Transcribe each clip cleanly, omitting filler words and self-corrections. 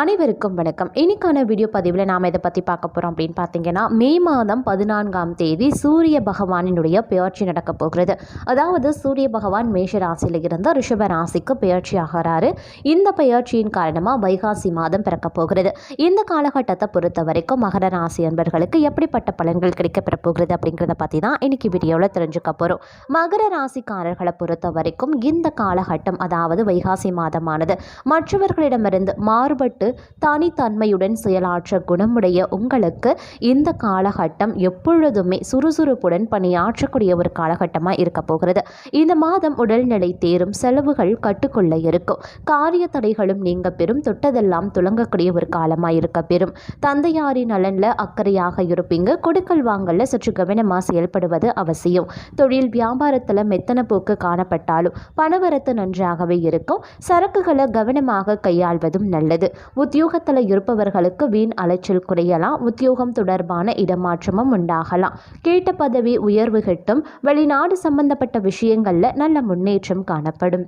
அனைவருக்கும் வணக்கம். இன்னைக்கான வீடியோ பதிவில் நாம் இதை பற்றி பார்க்க போகிறோம் அப்படின்னு பார்த்தீங்கன்னா, மே மாதம் 14ஆம் தேதி சூரிய பகவானினுடைய பெயர்ச்சி நடக்க போகிறது. அதாவது சூரிய பகவான் மேஷ ராசியில் இருந்து ரிஷப ராசிக்கு பெயர்ச்சி ஆகிறாரு. இந்த பெயர்ச்சியின் காரணமாக வைகாசி மாதம் பிறக்க போகிறது. இந்த காலகட்டத்தை பொறுத்த வரைக்கும் மகர ராசி அன்பர்களுக்கு எப்படிப்பட்ட பலன்கள் கிடைக்கப்பெற போகிறது அப்படிங்கிறத பற்றி தான் இன்னைக்கு வீடியோவில் தெரிஞ்சுக்க போகிறோம். மகர ராசிக்காரர்களை பொறுத்த வரைக்கும் இந்த காலகட்டம், அதாவது வைகாசி மாதமானது மற்றவர்களிடமிருந்து மாறுபட்டு தனித்தன்மையுடன் செயலாற்ற குணமுடைய உங்களுக்கு இந்த காலகட்டம் எப்பொழுதுமே சுறுசுறுப்புடன் பணியாற்றக்கூடிய ஒரு காலகட்டமாக இருக்க போகிறது. இந்த மாதம் உடல்நிலை தேரும், செலவுகள் கட்டுக்குள்ள இருக்கும், காரிய தடைகளும் நீங்க பெறும், தொட்டதெல்லாம் துளங்கக்கூடிய ஒரு காலமாக இருக்க பெறும். தந்தையாரின் நலன்ல அக்கறையாக இருப்பீங்க. கொடுக்கல் வாங்கல சற்று கவனமாக செயல்படுவது அவசியம். தொழில் வியாபாரத்தில் மெத்தன போக்கு காணப்பட்டாலும் பணவரத்து நன்றாகவே இருக்கும். சரக்குகளை கவனமாக கையாள்வதும் நல்லது. உத்தியோகத்தில் இருப்பவர்களுக்கு வீண் அலைச்சல் குறையலாம். உத்தியோகம் தொடர்பான இடமாற்றமும் உண்டாகலாம். கேட்ட பதவி உயர்வு கிட்டும். வெளிநாடு சம்பந்தப்பட்ட விஷயங்கள்ல நல்ல முன்னேற்றம் காணப்படும்.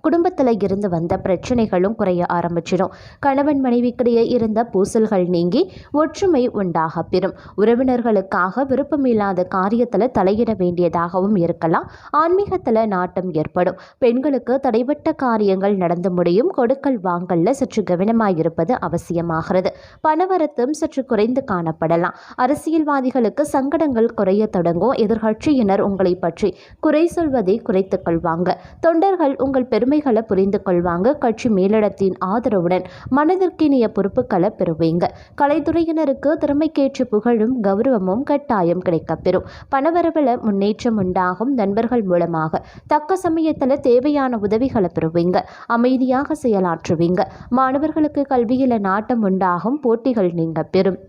குடும்பத்தில் இருந்து வந்த பிரச்சனைகளும் குறைய ஆரம்பிச்சிடும். கணவன் மனைவிக்கிடையே இருந்த பூசல்கள் நீங்கி ஒற்றுமை உண்டாக பெறும். உறவினர்களுக்காக விருப்பமில்லாத காரியத்தில் தலையிட வேண்டியதாகவும் இருக்கலாம். ஆன்மீகத்தில் நாட்டம் ஏற்படும். பெண்களுக்கு தடைபட்ட காரியங்கள் நடந்து முடியும். கொடுக்கல் வாங்கல்ல சற்று கவனமாயிருப்பது அவசியமாகிறது. பணவரத்தும் சற்று குறைந்து காணப்படலாம். அரசியல்வாதிகளுக்கு சங்கடங்கள் குறைய தொடங்கும். எதிர்கட்சியினர் உங்களை பற்றி குறை சொல்வதை குறைத்துக் கொள்வாங்க. தொண்டர்கள் உங்கள் பெருமை புரிந்து கொள்வாங்க. கட்சி மேலிடத்தின் ஆதரவுடன் மனதிற்கினிய பொறுப்புகளை பெறுவீங்க. கலைத்துறையினருக்கு திறமைக்கேற்ற புகழும் கௌரவமும் கட்டாயம் கிடைக்கப்பெறும். பணவரவில் முன்னேற்றம் உண்டாகும். நண்பர்கள் மூலமாக தக்க சமயத்தில் தேவையான உதவிகளை பெறுவீங்க. அமைதியாக செயலாற்றுவீங்க. மாணவர்களுக்கு கல்வியில நாட்டம் உண்டாகும். போட்டிகள் நீங்க பெறும்.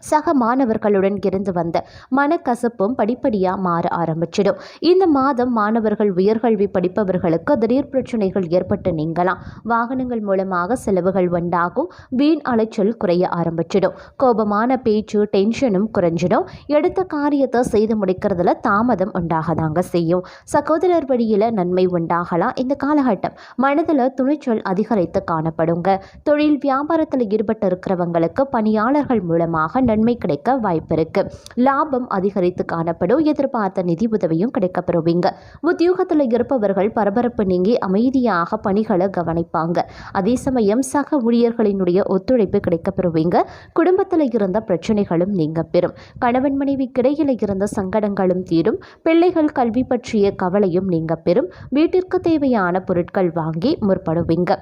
சக மாணவர்களுடன் இருந்து வந்த மனக்கசப்பும் படிப்படியாக மாற ஆரம்பிச்சிடும். இந்த மாதம் மாணவர்கள் உயர்கல்வி படிப்பவர்களுக்கு திடீர் பிரச்சனைகள் ஏற்பட்டு நீங்கலாம். வாகனங்கள் மூலமாக செலவுகள் உண்டாகும். வீண் அலைச்சல் குறைய ஆரம்பிச்சிடும். கோபமான பேச்சு, டென்ஷனும் குறைஞ்சிடும். எடுத்த காரியத்தை செய்து முடிக்கிறதுல தாமதம் உண்டாகதாங்க செய்யும். சகோதரர் வழியில் நன்மை உண்டாகலாம். இந்த காலகட்டம் மனதில் துணிச்சல் அதிகரித்து காணப்படுங்க. தொழில் வியாபாரத்தில் ஈடுபட்டு இருக்கிறவங்களுக்கு பணியாளர்கள் மூலமாக நன்மை கிடைக்க வாய்ப்பு இருக்கு. லாபம் அதிகரித்து காணப்படும். எதிர்பார்த்த நிதி உதவியும் கிடைக்கப்பெறுவீங்க. உத்தியோகத்தில் இருப்பவர்கள் பரபரப்பு நீங்கி அமைதியாக பணிகளை கவனிப்பாங்க. அதே சமயம் சக ஊழியர்களினுடைய ஒத்துழைப்பு கிடைக்கப்பெறுவீங்க. குடும்பத்தில் இருந்த பிரச்சனைகளும் நீங்க பெறும். கணவன் மனைவிக்கிடையில் இருந்த சங்கடங்களும் தீரும். பிள்ளைகள் கல்வி பற்றிய கவலையும் நீங்க பெறும். வீட்டிற்கு தேவையான பொருட்கள் வாங்கி முற்படுவீங்க.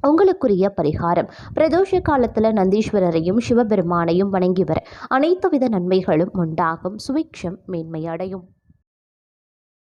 உங்களுக்குரிய பரிகாரம்: பிரதோஷ காலத்தில் நந்தீஸ்வரரையும் சிவபெருமானையும் வணங்கி வர அனைத்து வித நன்மைகளும் உண்டாகும். சுவிக்ஷம் மேன்மையடையும்.